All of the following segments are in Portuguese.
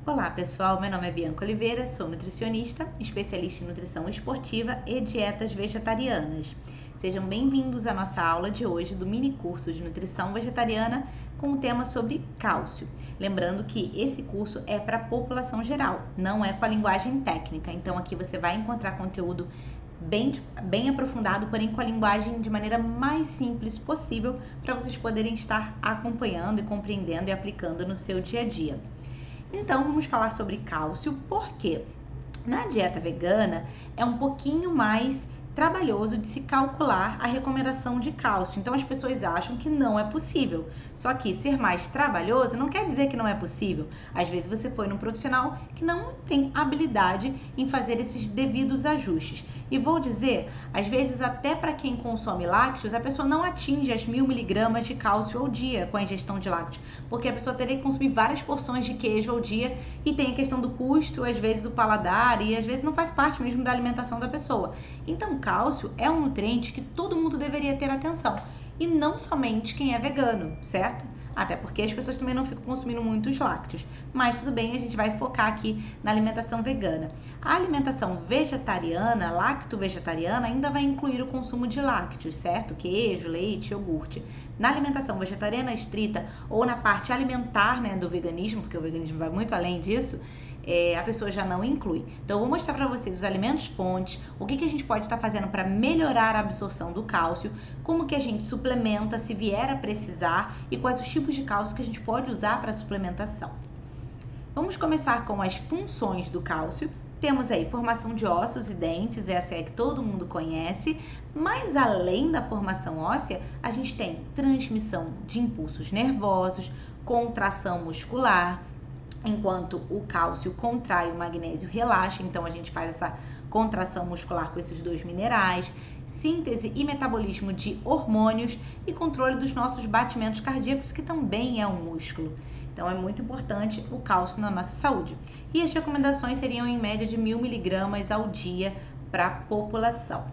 Olá pessoal, meu nome é Bianca Oliveira, sou nutricionista, especialista em nutrição esportiva e dietas vegetarianas. Sejam bem-vindos à nossa aula de hoje do mini curso de nutrição vegetariana com o tema sobre cálcio. Lembrando que esse curso é para a população geral, não é com a linguagem técnica, então aqui você vai encontrar conteúdo bem aprofundado, porém com a linguagem de maneira mais simples possível para vocês poderem estar acompanhando e compreendendo e aplicando no seu dia a dia. Então, vamos falar sobre cálcio, porque na dieta vegana é um pouquinho mais trabalhoso de se calcular a recomendação de cálcio. Então, as pessoas acham que não é possível. Só que ser mais trabalhoso não quer dizer que não é possível. Às vezes você foi num profissional que não tem habilidade em fazer esses devidos ajustes. E vou dizer, às vezes até para quem consome lácteos, a pessoa não atinge as 1000 miligramas de cálcio ao dia com a ingestão de lácteos, porque a pessoa teria que consumir várias porções de queijo ao dia e tem a questão do custo, às vezes o paladar e às vezes não faz parte mesmo da alimentação da pessoa. Então, cálcio é um nutriente que todo mundo deveria ter atenção e não somente quem é vegano, certo? Até porque as pessoas também não ficam consumindo muitos lácteos, mas tudo bem, a gente vai focar aqui na alimentação vegana. A alimentação vegetariana, lacto-vegetariana, ainda vai incluir o consumo de lácteos, certo? Queijo, leite, iogurte. Na alimentação vegetariana estrita ou na parte alimentar, né, do veganismo, porque o veganismo vai muito além disso, a pessoa já não inclui. Então, eu vou mostrar para vocês os alimentos fontes, o que a gente pode estar fazendo para melhorar a absorção do cálcio, como que a gente suplementa se vier a precisar e quais os tipos de cálcio que a gente pode usar para suplementação. Vamos começar com as funções do cálcio. Temos aí formação de ossos e dentes, essa é a que todo mundo conhece, mas além da formação óssea, a gente tem transmissão de impulsos nervosos, contração muscular, enquanto o cálcio contrai, o magnésio relaxa, então a gente faz essa contração muscular com esses dois minerais, síntese e metabolismo de hormônios e controle dos nossos batimentos cardíacos, que também é um músculo. Então é muito importante o cálcio na nossa saúde. E as recomendações seriam em média de 1000 miligramas ao dia para a população.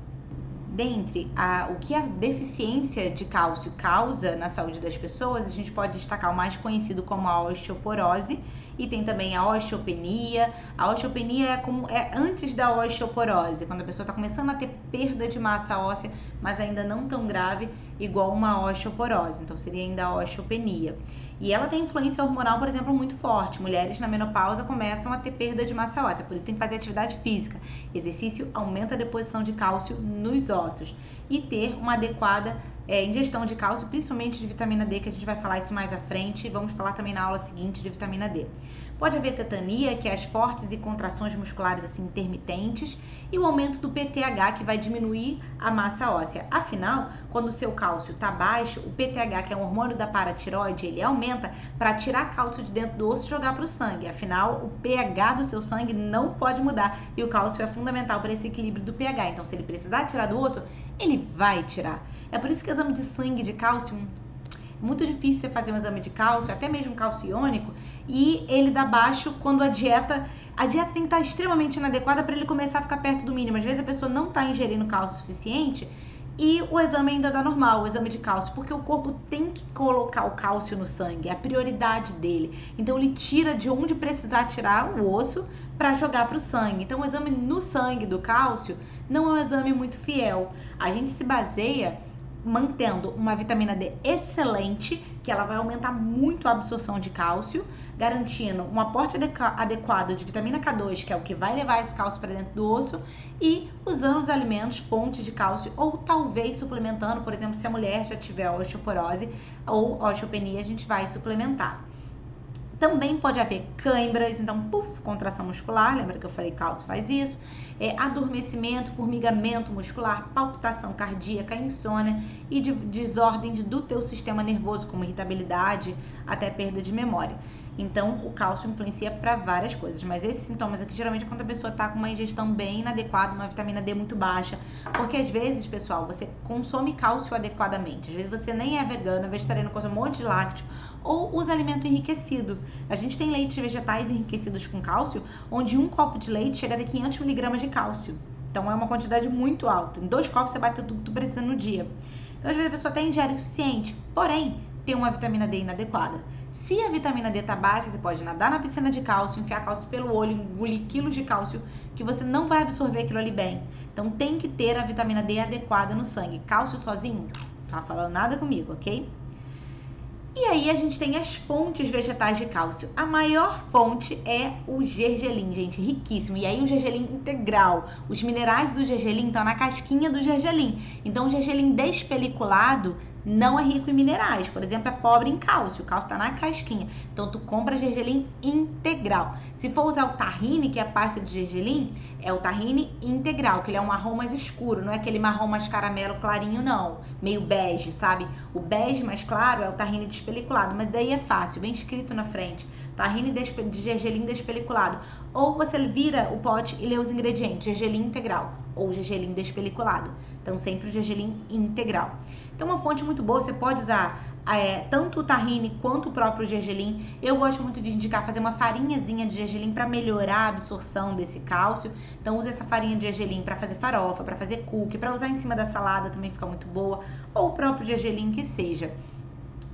Dentre o que a deficiência de cálcio causa na saúde das pessoas, a gente pode destacar o mais conhecido como a osteoporose e tem também a osteopenia. A osteopenia é antes da osteoporose, quando a pessoa está começando a ter perda de massa óssea, mas ainda não tão grave igual uma osteoporose, então seria ainda a osteopenia. E ela tem influência hormonal, por exemplo, muito forte. Mulheres na menopausa começam a ter perda de massa óssea, por isso tem que fazer atividade física. Exercício aumenta a deposição de cálcio nos ossos. E ter uma adequada ingestão de cálcio, principalmente de vitamina D, que a gente vai falar isso mais à frente. Vamos falar também na aula seguinte de vitamina D. Pode haver tetania, que é as fortes e contrações musculares assim, intermitentes, e o aumento do PTH, que vai diminuir a massa óssea. Afinal, quando o seu cálcio está baixo, o PTH, que é um hormônio da paratireoide, ele aumenta para tirar cálcio de dentro do osso e jogar para o sangue. Afinal, o pH do seu sangue não pode mudar e o cálcio é fundamental para esse equilíbrio do pH. Então, se ele precisar tirar do osso, ele vai tirar. É por isso que o exame de sangue de cálcio é muito difícil você fazer um exame de cálcio, até mesmo cálcio iônico, e ele dá baixo quando a dieta tem que estar extremamente inadequada para ele começar a ficar perto do mínimo. Às vezes a pessoa não está ingerindo cálcio suficiente e o exame ainda dá normal, o exame de cálcio, porque o corpo tem que colocar o cálcio no sangue, é a prioridade dele. Então ele tira de onde precisar tirar o osso para jogar para o sangue. Então o exame no sangue do cálcio não é um exame muito fiel. A gente se baseia mantendo uma vitamina D excelente, que ela vai aumentar muito a absorção de cálcio, garantindo um aporte adequado de vitamina K2, que é o que vai levar esse cálcio para dentro do osso, e usando os alimentos fontes de cálcio, ou talvez suplementando, por exemplo, se a mulher já tiver osteoporose ou osteopenia, a gente vai suplementar. Também pode haver câimbras, então, contração muscular, lembra que eu falei que cálcio faz isso, adormecimento, formigamento muscular, palpitação cardíaca, insônia e desordens do teu sistema nervoso, como irritabilidade, até perda de memória. Então, o cálcio influencia para várias coisas, mas esses sintomas aqui geralmente é quando a pessoa está com uma ingestão bem inadequada, uma vitamina D muito baixa, porque às vezes, pessoal, você consome cálcio adequadamente, às vezes você nem é vegano, vegetariano, consome um monte de lácteo, ou usa alimento enriquecido. A gente tem leites vegetais enriquecidos com cálcio, onde um copo de leite chega a ter 500 miligramas de cálcio. Então, é uma quantidade muito alta. Em 2 copos você bate tudo que tu precisa no dia. Então, às vezes a pessoa até ingere o suficiente, porém, tem uma vitamina D inadequada. Se a vitamina D tá baixa, você pode nadar na piscina de cálcio, enfiar cálcio pelo olho, engolir quilos de cálcio, que você não vai absorver aquilo ali bem. Então tem que ter a vitamina D adequada no sangue. Cálcio sozinho, tá falando nada comigo, ok? E aí a gente tem as fontes vegetais de cálcio. A maior fonte é o gergelim, gente, riquíssimo. E aí o gergelim integral. Os minerais do gergelim estão na casquinha do gergelim. Então o gergelim despeliculado não é rico em minerais. Por exemplo, é pobre em cálcio. O cálcio está na casquinha. Então tu compra gergelim integral. Se for usar o tahine, que é a pasta de gergelim, é o tahine integral, que ele é um marrom mais escuro, não é aquele marrom mais caramelo clarinho, não. Meio bege, sabe? O bege mais claro é o tahine despeliculado, mas daí é fácil, bem escrito na frente. Tahine de gergelim despeliculado. Ou você vira o pote e lê os ingredientes, gergelim integral ou gergelim despeliculado. Então sempre o gergelim integral. Então uma fonte muito boa, você pode usar tanto o tahine quanto o próprio gergelim. Eu gosto muito de indicar fazer uma farinhazinha de gergelim para melhorar a absorção desse cálcio. Então use essa farinha de gergelim para fazer farofa, para fazer cookie, para usar em cima da salada também fica muito boa, ou o próprio gergelim que seja.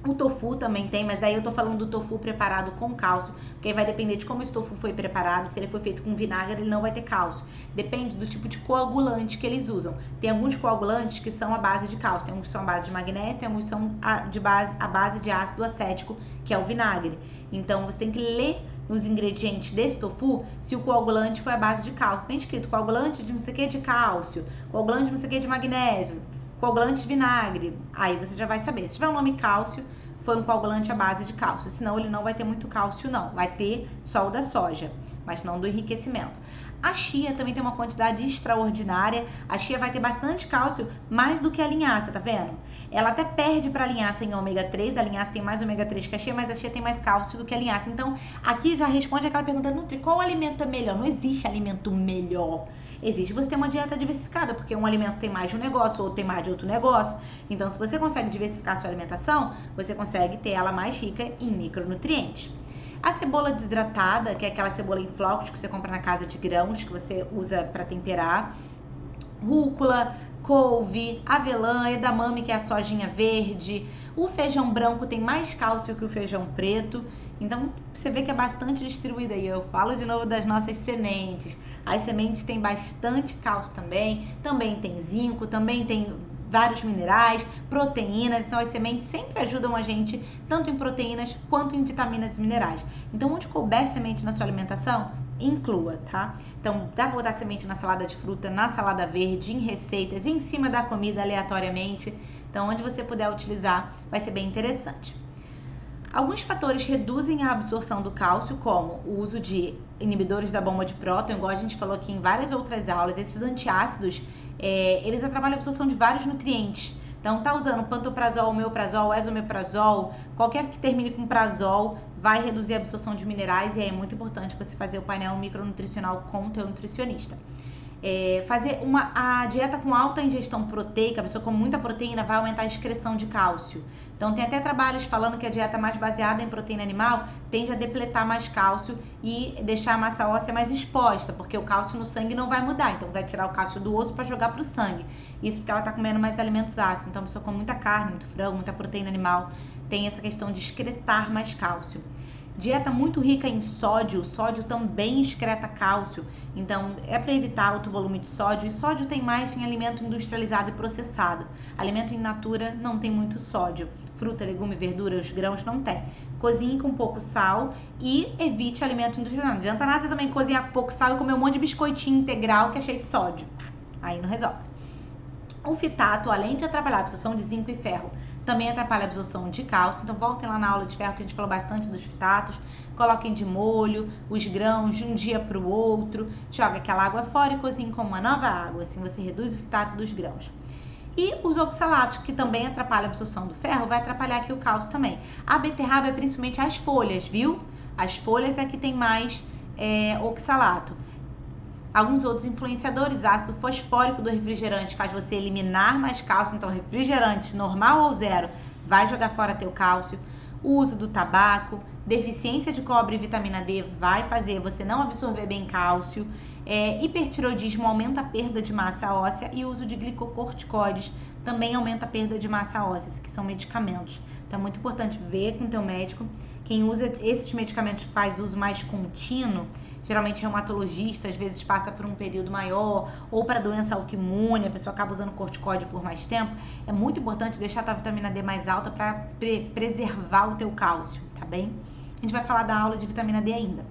O tofu também tem, mas daí eu tô falando do tofu preparado com cálcio, porque aí vai depender de como esse tofu foi preparado. Se ele foi feito com vinagre, ele não vai ter cálcio. Depende do tipo de coagulante que eles usam. Tem alguns coagulantes que são à base de cálcio, tem alguns que são à base de magnésio, tem alguns que são à base de ácido acético, que é o vinagre. Então você tem que ler nos ingredientes desse tofu se o coagulante foi à base de cálcio. Bem escrito, coagulante de não sei o que de cálcio, coagulante de não sei o que de magnésio, coagulante de vinagre, aí você já vai saber. Se tiver o nome cálcio, foi um coagulante à base de cálcio, senão ele não vai ter muito cálcio não, vai ter só o da soja, mas não do enriquecimento. A chia também tem uma quantidade extraordinária, a chia vai ter bastante cálcio, mais do que a linhaça, tá vendo? Ela até perde para a linhaça em ômega 3, a linhaça tem mais ômega 3 que a chia, mas a chia tem mais cálcio do que a linhaça. Então, aqui já responde aquela pergunta, Nutri, qual alimento é melhor? Não existe alimento melhor. Existe você ter uma dieta diversificada, porque um alimento tem mais de um negócio, outro tem mais de outro negócio. Então, se você consegue diversificar a sua alimentação, você consegue ter ela mais rica em micronutrientes. A cebola desidratada, que é aquela cebola em flocos que você compra na casa de grãos, que você usa para temperar. Rúcula, couve, avelã, edamame, que é a sojinha verde. O feijão branco tem mais cálcio que o feijão preto. Então, você vê que é bastante distribuído aí. Eu falo de novo das nossas sementes. As sementes têm bastante cálcio também. Também tem zinco, também tem vários minerais, proteínas. Então, as sementes sempre ajudam a gente, tanto em proteínas quanto em vitaminas e minerais. Então, onde couber semente na sua alimentação, inclua, tá? Então, dá pra botar semente na salada de fruta, na salada verde, em receitas, em cima da comida aleatoriamente. Então, onde você puder utilizar, vai ser bem interessante. Alguns fatores reduzem a absorção do cálcio, como o uso de inibidores da bomba de próton, igual a gente falou aqui em várias outras aulas. Esses antiácidos, eles atrapalham a absorção de vários nutrientes. Então, tá usando pantoprazol, omeprazol, esomeprazol, qualquer que termine com prazol, vai reduzir a absorção de minerais, e aí é muito importante você fazer o painel micronutricional com o teu nutricionista. Fazer a dieta com alta ingestão proteica, a pessoa com muita proteína vai aumentar a excreção de cálcio. Então tem até trabalhos falando que a dieta mais baseada em proteína animal tende a depletar mais cálcio e deixar a massa óssea mais exposta, porque o cálcio no sangue não vai mudar, então vai tirar o cálcio do osso para jogar para o sangue. Isso porque ela está comendo mais alimentos ácidos. Então a pessoa com muita carne, muito frango, muita proteína animal tem essa questão de excretar mais cálcio. Dieta muito rica em sódio, sódio também excreta cálcio, então é para evitar alto volume de sódio, e sódio tem mais em alimento industrializado e processado. Alimento in natura não tem muito sódio, fruta, legume, verdura, os grãos não tem. Cozinhe com pouco sal e evite alimento industrializado. Não adianta nada também cozinhar com pouco sal e comer um monte de biscoitinho integral que é cheio de sódio, aí não resolve. O fitato, além de atrapalhar a absorção de zinco e ferro, também atrapalha a absorção de cálcio. Então voltem lá na aula de ferro que a gente falou bastante dos fitatos. Coloquem de molho os grãos de um dia para o outro. Joga aquela água fora e cozinhe com uma nova água. Assim você reduz o fitato dos grãos. E os oxalatos, que também atrapalham a absorção do ferro, vai atrapalhar aqui o cálcio também. A beterraba é principalmente as folhas, viu? As folhas é que tem mais oxalato. Alguns outros influenciadores, ácido fosfórico do refrigerante faz você eliminar mais cálcio, então refrigerante normal ou zero vai jogar fora teu cálcio. O uso do tabaco, deficiência de cobre e vitamina D vai fazer você não absorver bem cálcio. Hipertiroidismo aumenta a perda de massa óssea, e o uso de glicocorticoides também aumenta a perda de massa óssea, que são medicamentos, Então é muito importante ver com o teu médico. Quem usa esses medicamentos faz uso mais contínuo, geralmente reumatologista, às vezes passa por um período maior, ou para doença autoimune, a pessoa acaba usando corticóide por mais tempo. É muito importante deixar a tua vitamina D mais alta para preservar o teu cálcio, tá bem? A gente vai falar da aula de vitamina D ainda.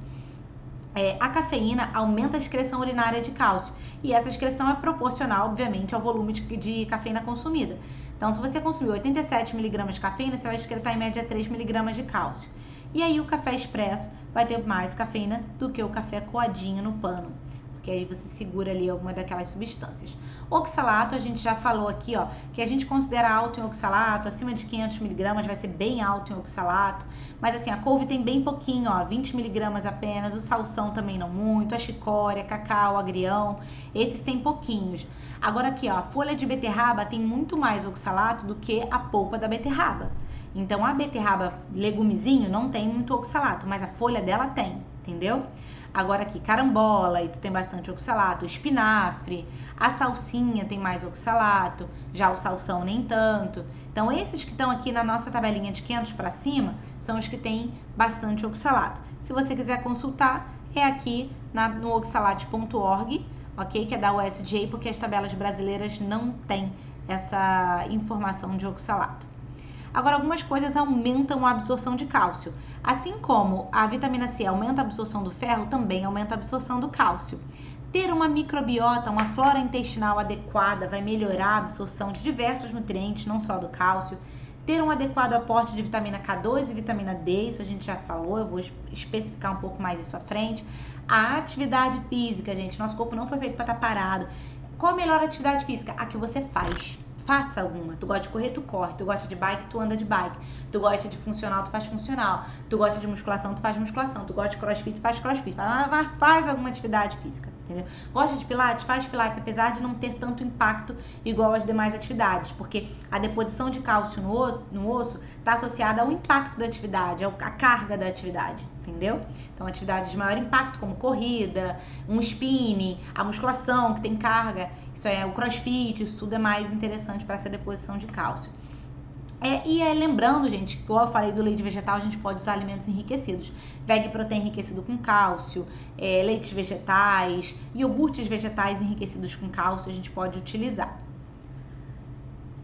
A cafeína aumenta a excreção urinária de cálcio e essa excreção é proporcional, obviamente, ao volume de cafeína consumida. Então, se você consumir 87 mg de cafeína, você vai excretar em média 3 mg de cálcio. E aí o café expresso vai ter mais cafeína do que o café coadinho no pano, porque aí você segura ali alguma daquelas substâncias. Oxalato, a gente já falou aqui, ó, que a gente considera alto em oxalato, acima de 500 mg vai ser bem alto em oxalato, mas assim, a couve tem bem pouquinho, ó, 20 mg apenas, o salsão também não muito, a chicória, cacau, agrião, esses tem pouquinhos. Agora aqui, ó, a folha de beterraba tem muito mais oxalato do que a polpa da beterraba. Então, a beterraba legumezinho não tem muito oxalato, mas a folha dela tem, entendeu? Agora aqui, carambola, isso tem bastante oxalato, espinafre, a salsinha tem mais oxalato, já o salsão nem tanto. Então, esses que estão aqui na nossa tabelinha de 500 para cima, são os que têm bastante oxalato. Se você quiser consultar, é aqui no oxalate.org, ok? Que é da USJ, porque as tabelas brasileiras não têm essa informação de oxalato. Agora, algumas coisas aumentam a absorção de cálcio. Assim como a vitamina C aumenta a absorção do ferro, também aumenta a absorção do cálcio. Ter uma microbiota, uma flora intestinal adequada vai melhorar a absorção de diversos nutrientes, não só do cálcio. Ter um adequado aporte de vitamina K2 e vitamina D, isso a gente já falou, eu vou especificar um pouco mais isso à frente. A atividade física, gente, nosso corpo não foi feito para estar parado. Qual a melhor atividade física? A que você faz. Faça alguma. Tu gosta de correr, tu corre. Tu gosta de bike, tu anda de bike. Tu gosta de funcional, tu faz funcional. Tu gosta de musculação, tu faz musculação. Tu gosta de crossfit, tu faz crossfit. Faz alguma atividade física, entendeu? Gosta de pilates? Faz pilates, apesar de não ter tanto impacto igual às demais atividades, porque a deposição de cálcio no osso está associada ao impacto da atividade, à carga da atividade, entendeu? Então, atividades de maior impacto, como corrida, um spinning, a musculação, que tem carga, isso é o crossfit, isso tudo é mais interessante para essa deposição de cálcio. Lembrando, gente, que igual eu falei do leite vegetal, a gente pode usar alimentos enriquecidos. Veg protein enriquecido com cálcio, leites vegetais, iogurtes vegetais enriquecidos com cálcio, a gente pode utilizar.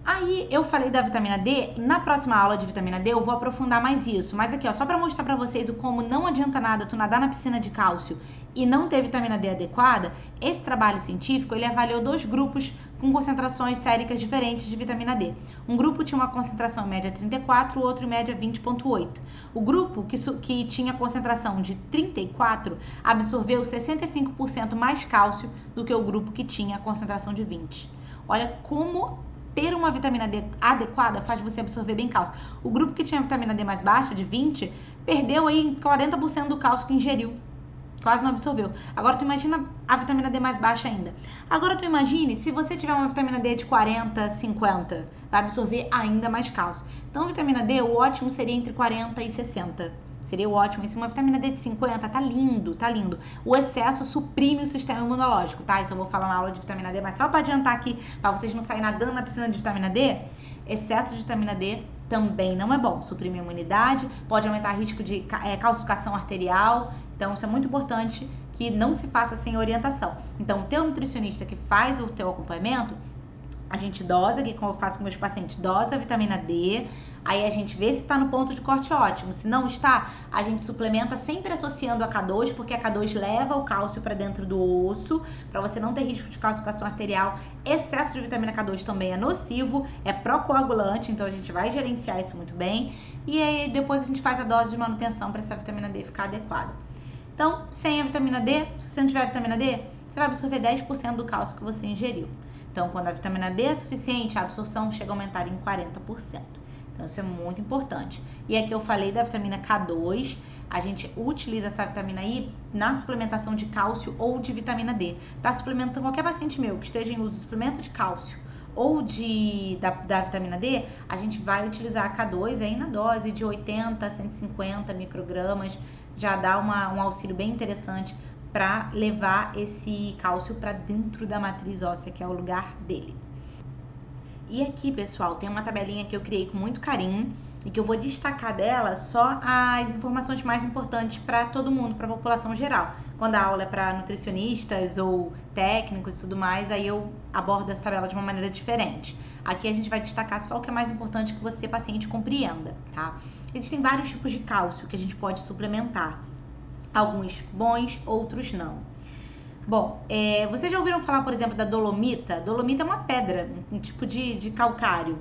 Aí eu falei da vitamina D, na próxima aula de vitamina D eu vou aprofundar mais isso, mas aqui ó, só para mostrar para vocês o como não adianta nada tu nadar na piscina de cálcio e não ter vitamina D adequada, esse trabalho científico ele avaliou 2 grupos com concentrações séricas diferentes de vitamina D. Um grupo tinha uma concentração em média 34, o outro em média 20,8. O grupo que tinha concentração de 34 absorveu 65% mais cálcio do que o grupo que tinha a concentração de 20. Olha como ter uma vitamina D adequada faz você absorver bem cálcio. O grupo que tinha vitamina D mais baixa, de 20, perdeu aí 40% do cálcio que ingeriu. Quase não absorveu. Agora tu imagina a vitamina D mais baixa ainda. Agora tu imagine se você tiver uma vitamina D de 40, 50, vai absorver ainda mais cálcio. Então, vitamina D, o ótimo seria entre 40 e 60. Seria o ótimo. E se uma vitamina D de 50, tá lindo, tá lindo. O excesso suprime o sistema imunológico, tá? Isso eu vou falar na aula de vitamina D, mas só para adiantar aqui, para vocês não saírem nadando na piscina de vitamina D, excesso de vitamina D também não é bom. Suprime a imunidade, pode aumentar o risco de calcificação arterial. Então, isso é muito importante que não se faça sem orientação. Então, o teu nutricionista que faz o teu acompanhamento, a gente dosa, que como eu faço com meus pacientes, dosa a vitamina D, aí a gente vê se está no ponto de corte ótimo. Se não está, a gente suplementa sempre associando a K2, porque a K2 leva o cálcio para dentro do osso, para você não ter risco de calcificação arterial. Excesso de vitamina K2 também é nocivo, é procoagulante, então a gente vai gerenciar isso muito bem. E aí depois a gente faz a dose de manutenção para essa vitamina D ficar adequada. Então, sem a vitamina D, se você não tiver vitamina D, você vai absorver 10% do cálcio que você ingeriu. Então, quando a vitamina D é suficiente, a absorção chega a aumentar em 40%. Então, isso é muito importante. E aqui eu falei da vitamina K2, a gente utiliza essa vitamina aí na suplementação de cálcio ou de vitamina D. Tá suplementando qualquer paciente meu que esteja em uso de suplemento de cálcio ou da vitamina D, a gente vai utilizar a K2 aí na dose de 80 a 150 microgramas, já dá um auxílio bem interessante para levar esse cálcio para dentro da matriz óssea, que é o lugar dele. E aqui, pessoal, tem uma tabelinha que eu criei com muito carinho. e que eu vou destacar dela só as informações mais importantes para todo mundo, para a população geral. Quando a aula é para nutricionistas ou técnicos e tudo mais, aí eu abordo essa tabela de uma maneira diferente. Aqui a gente vai destacar só o que é mais importante que você, paciente, compreenda, tá? Existem vários tipos de cálcio que a gente pode suplementar. Alguns bons, outros não. Bom, vocês já ouviram falar, por exemplo, da dolomita? Dolomita é uma pedra, um tipo de calcário.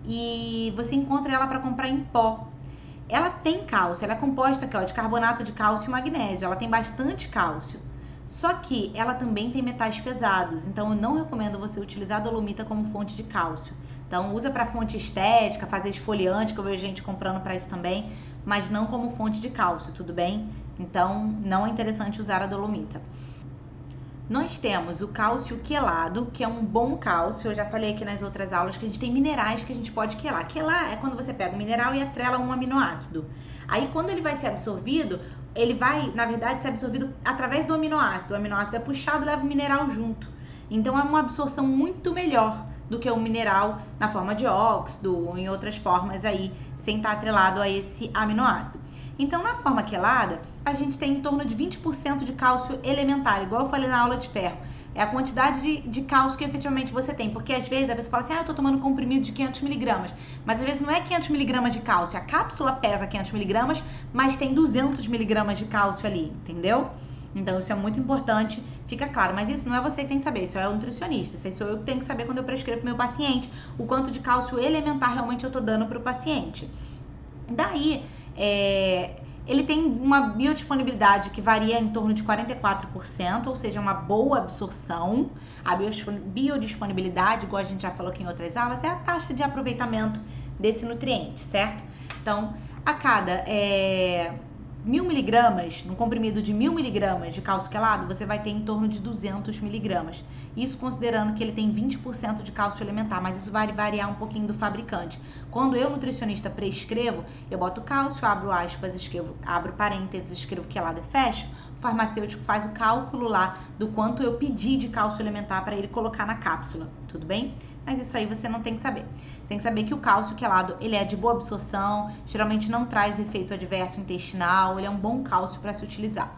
E você encontra ela para comprar em pó. Ela tem cálcio, ela é composta aqui, ó, de carbonato de cálcio e magnésio. Ela tem bastante cálcio. Só que ela também tem metais pesados, então eu não recomendo você utilizar a dolomita como fonte de cálcio. Então usa para fonte estética, fazer esfoliante, que eu vejo gente comprando para isso também, mas não como fonte de cálcio, tudo bem? Então não é interessante usar a dolomita. Nós temos o cálcio quelado, que é um bom cálcio. Eu já falei aqui nas outras aulas que a gente tem minerais que a gente pode quelar. Quelar é quando você pega o mineral e atrela um aminoácido. Aí, quando ele vai ser absorvido, ele vai, na verdade, ser absorvido através do aminoácido. O aminoácido é puxado e leva o mineral junto. Então, é uma absorção muito melhor do que o mineral na forma de óxido ou em outras formas aí, sem estar atrelado a esse aminoácido. Então, na forma quelada, a gente tem em torno de 20% de cálcio elementar, igual eu falei na aula de ferro. É a quantidade de cálcio que efetivamente você tem. Porque às vezes a pessoa fala assim, eu tô tomando comprimido de 500 miligramas. Mas às vezes não é 500 miligramas de cálcio. A cápsula pesa 500 miligramas, mas tem 200 miligramas de cálcio ali, entendeu? Então isso é muito importante, fica claro. Mas isso não é você que tem que saber, isso é o nutricionista. Isso aí sou eu que tenho que saber quando eu prescrevo pro meu paciente o quanto de cálcio elementar realmente eu tô dando pro paciente. Daí, ele tem uma biodisponibilidade que varia em torno de 44%, ou seja, uma boa absorção. A biodisponibilidade, igual a gente já falou aqui em outras aulas, é a taxa de aproveitamento desse nutriente, certo? Então, a cada 1.000 miligramas, num comprimido de 1.000 miligramas de cálcio quelado, você vai ter em torno de 200 miligramas. Isso considerando que ele tem 20% de cálcio elementar, mas isso vai variar um pouquinho do fabricante. Quando eu, nutricionista, prescrevo, eu boto cálcio, abro aspas, abro parênteses, escrevo quelado e fecho. O farmacêutico faz o cálculo lá do quanto eu pedi de cálcio elementar para ele colocar na cápsula, tudo bem? Mas isso aí você não tem que saber. Você tem que saber que o cálcio quelado, ele é de boa absorção, geralmente não traz efeito adverso intestinal, ele é um bom cálcio para se utilizar.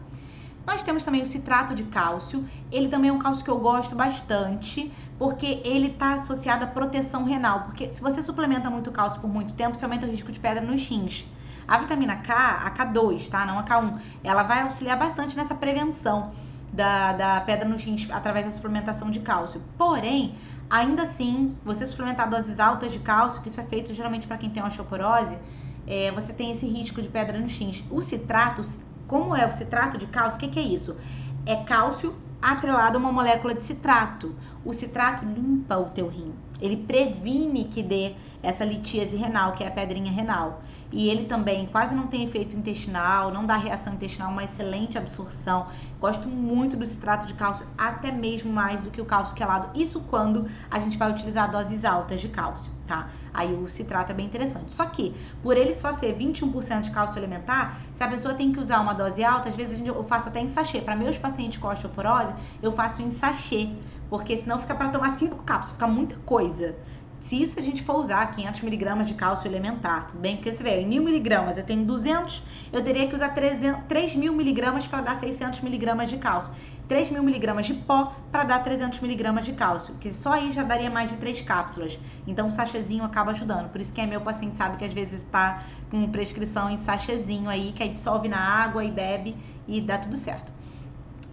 Nós temos também o citrato de cálcio, ele também é um cálcio que eu gosto bastante, porque ele está associado à proteção renal, porque se você suplementa muito cálcio por muito tempo, você aumenta o risco de pedra nos rins. A vitamina K, a K2, tá? Não a K1, ela vai auxiliar bastante nessa prevenção da pedra nos rins através da suplementação de cálcio. Porém, ainda assim, você suplementar doses altas de cálcio, que isso é feito geralmente para quem tem osteoporose, você tem esse risco de pedra nos rins. O citrato, como é o citrato de cálcio, o que é isso? É cálcio atrelado a uma molécula de citrato. O citrato limpa o teu rim. Ele previne que dê essa litíase renal, que é a pedrinha renal. E ele também quase não tem efeito intestinal, não dá reação intestinal, uma excelente absorção. Gosto muito do citrato de cálcio, até mesmo mais do que o cálcio quelado. Isso quando a gente vai utilizar doses altas de cálcio, tá? Aí o citrato é bem interessante. Só que, por ele só ser 21% de cálcio elementar, se a pessoa tem que usar uma dose alta, às vezes eu faço até em sachê. Para meus pacientes com osteoporose, eu faço em sachê, porque senão fica para tomar 5 cápsulas, fica muita coisa. Se isso a gente for usar 500 miligramas de cálcio elementar, tudo bem? Porque você vê, em 1.000 miligramas eu tenho 200, eu teria que usar 3.000 miligramas para dar 600 miligramas de cálcio. 3.000 miligramas de pó para dar 300 miligramas de cálcio, que só aí já daria mais de 3 cápsulas. Então o sachêzinho acaba ajudando. Por isso que meu paciente sabe que às vezes está com prescrição em sachêzinho aí, que aí dissolve na água e bebe e dá tudo certo.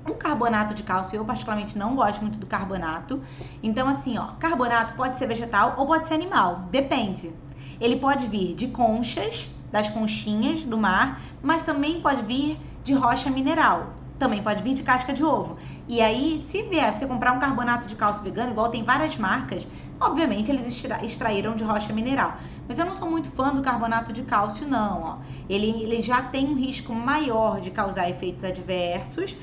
O carbonato de cálcio, eu particularmente não gosto muito do carbonato. Então, assim, ó, carbonato pode ser vegetal ou pode ser animal, depende. Ele pode vir de conchas, das conchinhas do mar, mas também pode vir de rocha mineral. Também pode vir de casca de ovo. E aí, se vier você comprar um carbonato de cálcio vegano, igual tem várias marcas, obviamente eles extraíram de rocha mineral. Mas eu não sou muito fã do carbonato de cálcio, não. Ó. Ele já tem um risco maior de causar efeitos adversos,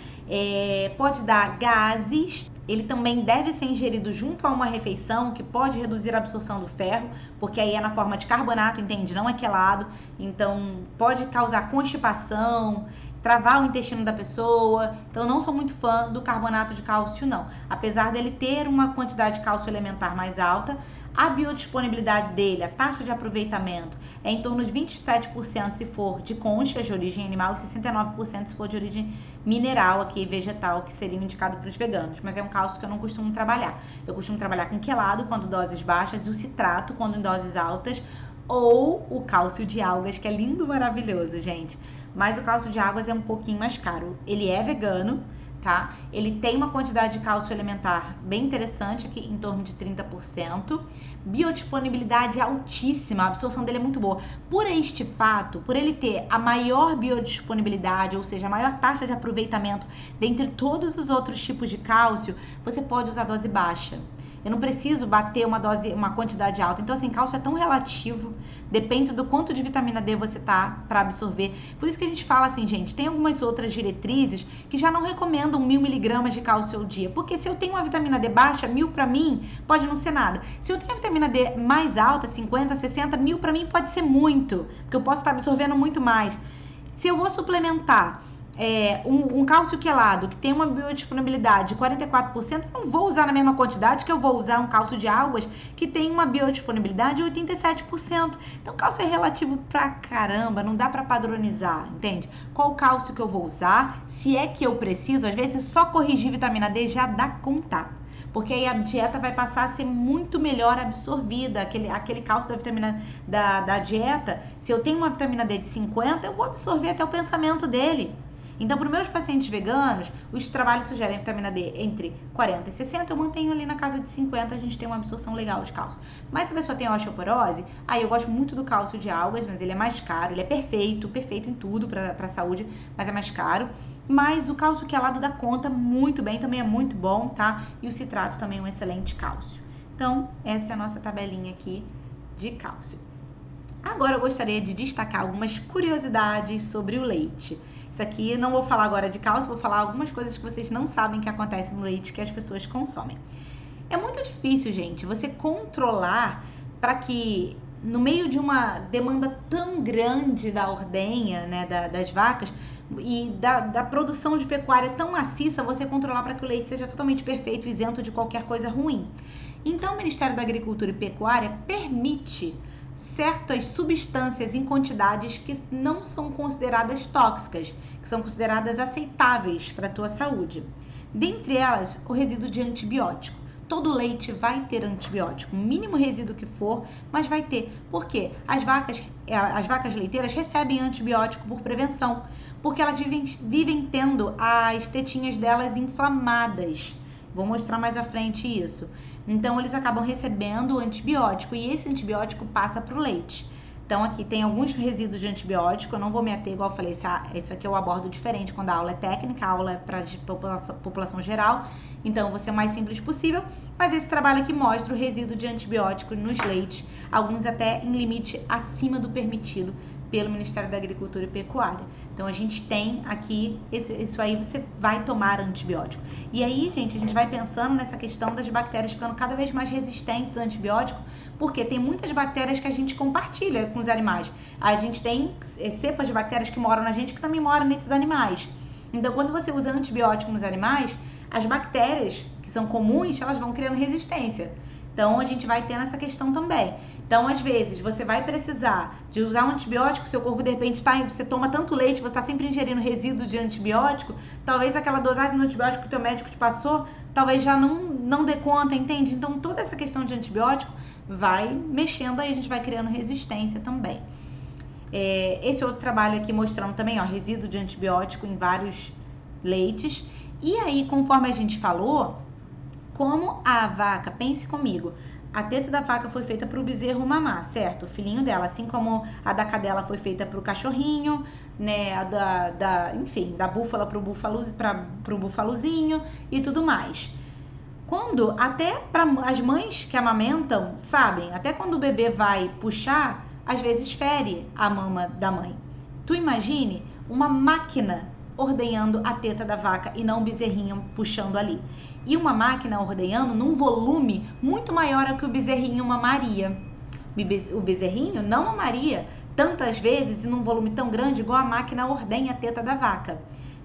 pode dar gases. Ele também deve ser ingerido junto a uma refeição, que pode reduzir a absorção do ferro, porque aí é na forma de carbonato, entende? Não é quelado. Então, pode causar constipação, travar o intestino da pessoa. Então, eu não sou muito fã do carbonato de cálcio, não. Apesar dele ter uma quantidade de cálcio elementar mais alta, A biodisponibilidade dele, a taxa de aproveitamento, é em torno de 27% se for de conchas de origem animal e 69% se for de origem mineral, aqui, vegetal, que seria indicado para os veganos. Mas é um cálcio que eu não costumo trabalhar. Eu costumo trabalhar com quelado quando doses baixas e o citrato quando em doses altas, ou o cálcio de algas, que é lindo, maravilhoso, gente. Mas o cálcio de algas é um pouquinho mais caro. Ele é vegano, tá? Ele tem uma quantidade de cálcio elementar bem interessante, aqui em torno de 30%. Biodisponibilidade altíssima, a absorção dele é muito boa. Por este fato, por ele ter a maior biodisponibilidade, ou seja, a maior taxa de aproveitamento dentre todos os outros tipos de cálcio, você pode usar dose baixa. Eu não preciso bater uma quantidade alta. Então, assim, cálcio é tão relativo, depende do quanto de vitamina D você tá para absorver. Por isso que a gente fala assim, gente, tem algumas outras diretrizes que já não recomendam 1000 miligramas de cálcio ao dia. Porque se eu tenho uma vitamina D baixa, 1000 para mim pode não ser nada. Se eu tenho a vitamina D mais alta, 50, 60, 1000 para mim pode ser muito, porque eu posso estar absorvendo muito mais. Se eu vou suplementar um cálcio quelado que tem uma biodisponibilidade de 44%, eu não vou usar na mesma quantidade que eu vou usar um cálcio de algas que tem uma biodisponibilidade de 87%. Então, cálcio é relativo pra caramba, não dá pra padronizar, entende? Qual cálcio que eu vou usar, se é que eu preciso, às vezes só corrigir vitamina D já dá conta. Porque aí a dieta vai passar a ser muito melhor absorvida, aquele cálcio da vitamina da dieta. Se eu tenho uma vitamina D de 50, eu vou absorver até o pensamento dele. Então, para os meus pacientes veganos, os trabalhos sugerem vitamina D entre 40 e 60, eu mantenho ali na casa de 50, a gente tem uma absorção legal de cálcio. Mas se a pessoa tem osteoporose, aí eu gosto muito do cálcio de algas, mas ele é mais caro, ele é perfeito em tudo para a saúde, mas é mais caro. Mas o cálcio quelado dá conta muito bem, também é muito bom, tá? E o citrato também é um excelente cálcio. Então, essa é a nossa tabelinha aqui de cálcio. Agora eu gostaria de destacar algumas curiosidades sobre o leite. Isso aqui não vou falar agora de cálcio, vou falar algumas coisas que vocês não sabem que acontecem no leite que as pessoas consomem. É muito difícil, gente, você controlar para que no meio de uma demanda tão grande da ordenha, né, das vacas e da produção de pecuária tão maciça, você controlar para que o leite seja totalmente perfeito, isento de qualquer coisa ruim. Então, o Ministério da Agricultura e Pecuária permite certas substâncias em quantidades que não são consideradas tóxicas, que são consideradas aceitáveis para a tua saúde. Dentre elas, o resíduo de antibiótico. Todo leite vai ter antibiótico, o mínimo resíduo que for, mas vai ter. Por quê? As vacas leiteiras recebem antibiótico por prevenção, porque elas vivem tendo as tetinhas delas inflamadas. Vou mostrar mais à frente isso. Então, eles acabam recebendo o antibiótico e esse antibiótico passa para o leite. Então, aqui tem alguns resíduos de antibiótico, eu não vou me ater, igual eu falei, isso aqui eu abordo diferente quando a aula é técnica, a aula é para população geral, então eu vou ser o mais simples possível, mas esse trabalho aqui mostra o resíduo de antibiótico nos leites, alguns até em limite acima do permitido pelo Ministério da Agricultura e Pecuária. Então, a gente tem aqui, isso aí você vai tomar antibiótico. E aí, gente, a gente vai pensando nessa questão das bactérias ficando cada vez mais resistentes a antibiótico, porque tem muitas bactérias que a gente compartilha com os animais. A gente tem cepas de bactérias que moram na gente que também moram nesses animais. Então, quando você usa antibiótico nos animais, as bactérias que são comuns, elas vão criando resistência. Então, a gente vai tendo essa questão também. Então, às vezes, você vai precisar de usar um antibiótico, seu corpo, de repente, você toma tanto leite, você está sempre ingerindo resíduo de antibiótico, talvez aquela dosagem do antibiótico que o teu médico te passou, talvez já não dê conta, entende? Então, toda essa questão de antibiótico vai mexendo, aí a gente vai criando resistência também. Esse outro trabalho aqui mostrando também, ó, resíduo de antibiótico em vários leites. E aí, conforme a gente falou, como a vaca, pense comigo, a teta da vaca foi feita para o bezerro mamar, certo? O filhinho dela, assim como a da cadela foi feita para o cachorrinho, né? Enfim, da búfala para o búfalozinho e tudo mais. Até para as mães que amamentam, sabem, até quando o bebê vai puxar, às vezes fere a mama da mãe. Tu imagine uma máquina ordenhando a teta da vaca e não o bezerrinho puxando ali. E uma máquina ordenhando num volume muito maior que o bezerrinho mamaria. O bezerrinho não mamaria tantas vezes e num volume tão grande igual a máquina ordenha a teta da vaca.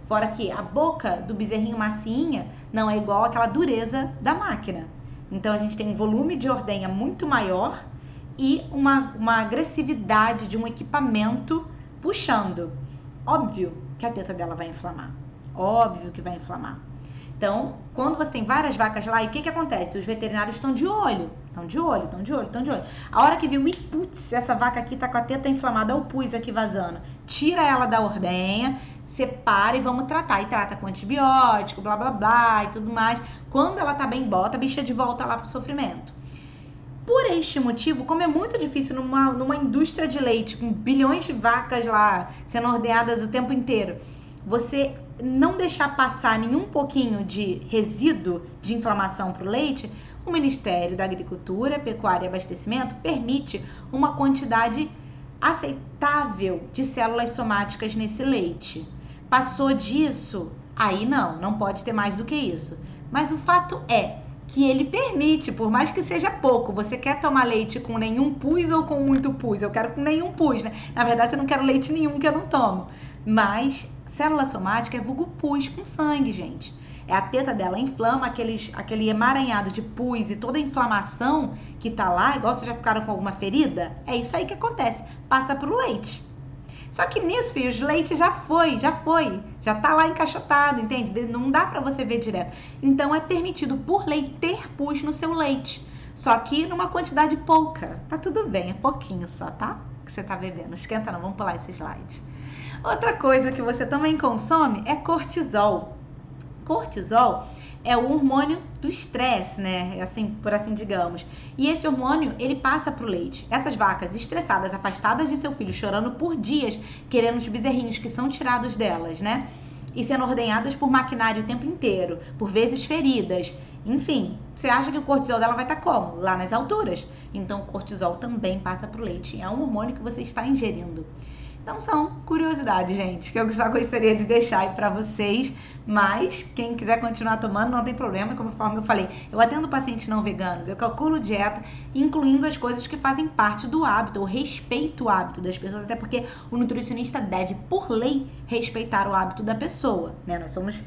Fora que a boca do bezerrinho macinha não é igual àquela dureza da máquina, Então a gente tem um volume de ordenha muito maior e uma agressividade de um equipamento puxando. Óbvio que a teta dela vai inflamar. Óbvio que vai inflamar. Então, quando você tem várias vacas lá, e o que acontece? Os veterinários estão de olho. Estão de olho. A hora que viu, putz, essa vaca aqui tá com a teta inflamada, olha o pus aqui vazando. Tira ela da ordenha, separa e vamos tratar. E trata com antibiótico, blá, blá, blá e tudo mais. Quando ela tá bem, bota a bicha de volta lá pro sofrimento. Por este motivo, como é muito difícil numa indústria de leite, com bilhões de vacas lá sendo ordenhadas o tempo inteiro, você não deixar passar nenhum pouquinho de resíduo de inflamação para o leite, o Ministério da Agricultura, Pecuária e Abastecimento permite uma quantidade aceitável de células somáticas nesse leite. Passou disso, aí não pode ter mais do que isso. Mas o fato é que ele permite, por mais que seja pouco, você quer tomar leite com nenhum pus ou com muito pus? Eu quero com nenhum pus, né? Na verdade, eu não quero leite nenhum que eu não tomo. Mas célula somática é vulgo pus com sangue, gente. É a teta dela inflama, aquele emaranhado de pus e toda a inflamação que tá lá, igual vocês já ficaram com alguma ferida, é isso aí que acontece. Passa pro leite. Só que nisso, filhos, o leite já tá lá encaixotado, entende? Não dá pra você ver direto. Então é permitido por lei ter pus no seu leite. Só que numa quantidade pouca. Tá tudo bem, é pouquinho só, tá? Que você tá bebendo. Não esquenta não, vamos pular esse slide. Outra coisa que você também consome é cortisol. Cortisol é o hormônio do estresse, né? Assim, por assim digamos. E esse hormônio, ele passa pro leite. Essas vacas estressadas, afastadas de seu filho, chorando por dias, querendo os bezerrinhos que são tirados delas, né? E sendo ordenhadas por maquinário o tempo inteiro, por vezes feridas. Enfim, você acha que o cortisol dela vai estar como? Lá nas alturas. Então, o cortisol também passa pro leite. É um hormônio que você está ingerindo. Então são curiosidades, gente, que eu só gostaria de deixar aí pra vocês, mas quem quiser continuar tomando não tem problema, conforme eu falei, eu atendo pacientes não veganos, eu calculo dieta, incluindo as coisas que fazem parte do hábito, eu respeito o hábito das pessoas, até porque o nutricionista deve, por lei, respeitar o hábito da pessoa, né? Nós somos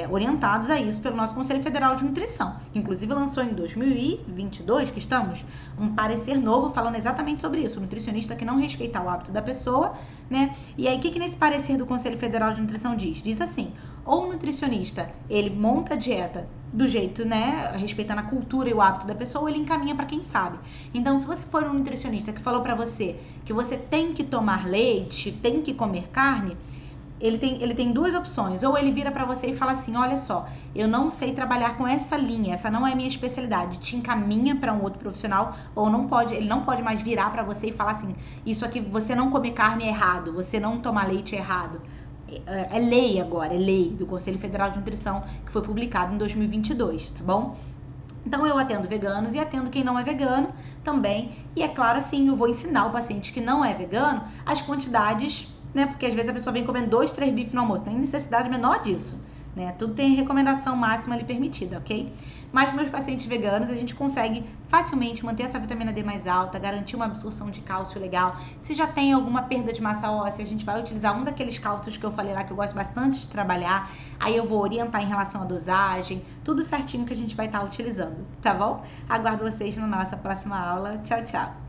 orientados a isso pelo nosso Conselho Federal de Nutrição, inclusive lançou em 2022, que estamos, um parecer novo falando exatamente sobre isso, o nutricionista que não respeitar o hábito da pessoa, né? E aí, o que nesse parecer do Conselho Federal de Nutrição diz? Diz assim, ou o nutricionista, ele monta a dieta do jeito, né, respeitando a cultura e o hábito da pessoa, ou ele encaminha para quem sabe. Então, se você for um nutricionista que falou para você que você tem que tomar leite, tem que comer carne, ele tem duas opções. Ou ele vira pra você e fala assim, olha só, eu não sei trabalhar com essa linha, essa não é a minha especialidade, te encaminha pra um outro profissional, ou ele não pode mais virar pra você e falar assim, isso aqui, você não comer carne é errado, você não tomar leite é errado. É lei agora, é lei do Conselho Federal de Nutrição, que foi publicado em 2022, tá bom? Então eu atendo veganos e atendo quem não é vegano também. E é claro, assim, eu vou ensinar o paciente que não é vegano as quantidades, né? Porque às vezes a pessoa vem comendo 2, 3 bifes no almoço, tem necessidade menor disso, né? Tudo tem recomendação máxima ali permitida, ok? Mas meus pacientes veganos, a gente consegue facilmente manter essa vitamina D mais alta, garantir uma absorção de cálcio legal. Se já tem alguma perda de massa óssea, a gente vai utilizar um daqueles cálcios que eu falei lá, que eu gosto bastante de trabalhar. Aí eu vou orientar em relação à dosagem, tudo certinho que a gente vai estar utilizando, tá bom? Aguardo vocês na nossa próxima aula. Tchau, tchau!